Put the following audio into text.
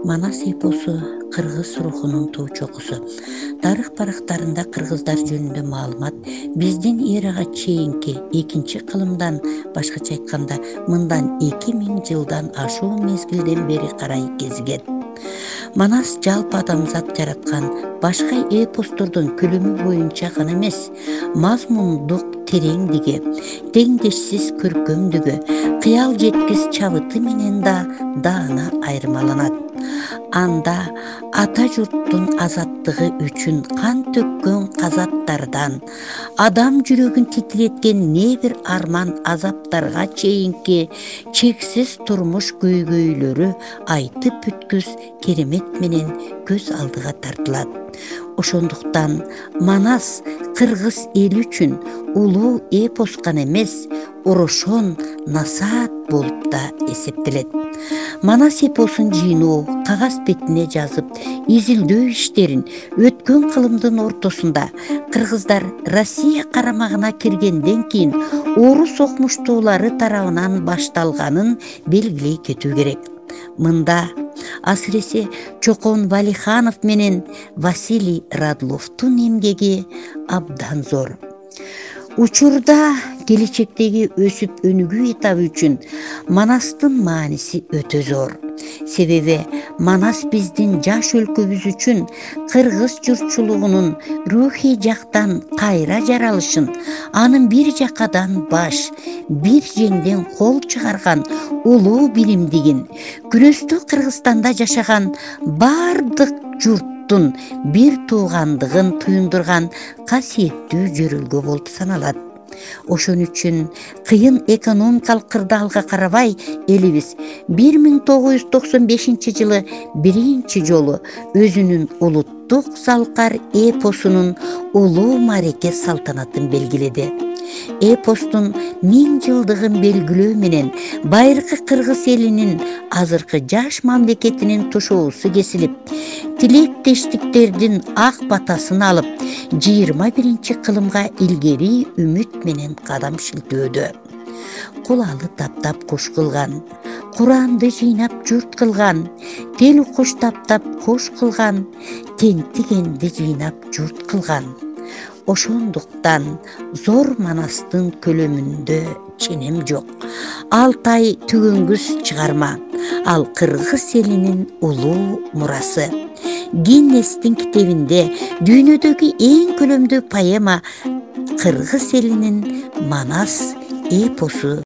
Манас эпосу кыргыз рухунун тоочокусу. Тарых барактарында кыргыздар жөнүндө маалымат биздин эрага чейинки 2-кылымдан, башкача айтканда, мындан 2000 жылдан ашуу мезгилден бери карай кезген. Манас жалпы адамзат жараткан башка эпостордун көлөмү боюнча гана эмес, мазмундук тереңдиги, теңдешсиз көркөмдүгү, кыял жеткис чабыты менен да даана айырмаланат. Анда ата журттун азаттыгы үчүн кан төккөн казаптардан, адам жүрөгүн титиреткен небир арман азаптарга чейинки чексиз турмуш көйгөйлөрү айтып бүткүс керемет менен көз алдыга тартылат. Ошондуктан Манас кыргыз эли үчүн улуу эпос гана эмес, орошон насаат болуп да эсептелет. Манас эпосун жыйноо, кагаз бетине жазып, изилдөө иштерин өткөн кылымдын ортосунда кыргыздар Россия карамагына киргенден кийин орус окмуштуулары тарабынан башталганын белгилей кетүү керек. Мында асыресе Чокон Валиханов менен Василий Радловдун эмгеги абдан зор. Учурда келечектеги өсүп өнүгүү этабы үчүн Манастын мааниси өтө зор. Себеби Манас биздин жаш өлкөбүз үчүн кыргыз журтчулугунун рухий жактан кайра жаралышын, анын бир жакадан баш, бир жеңден кол чыгарган улуу билимдигин, күрөстү Кыргызстанда жашаган бардык журттун бир туугандыгын туюндурган касиеттүү жөрөлгө болуп саналат. Ошон үчүн кыйын экономикалык кырдаалга карабай элибиз 1995 жылы биринчи жолу өзүнүн улуттук залкар эпосунун улуу мареке салтанатын белгиледи. Эпостун 1000 жылдыгын белгилөө менен байыркы кыргыз элинин азыркы жаш мамлекетинин тушоосу кесилип, тилектештиктердин ак батасын алып, 21-кылымга илгери үмүт менен кадам шилтөөдө. Кулалы таптап куш кылган, Куранды жыйнап журт кылган, тел куш таптап кош кылган, тентигенди жыйнап журт кылган. Ошондуктан зор Манастын көлөмүндө ченем жок. Алтай түгөнгүс чыгарма, ал кыргыз элинин улуу мурасы. Гиннестин китебинде дүйнөдөгү эң көлөмдүү поэма кыргыз элинин Манас эпосу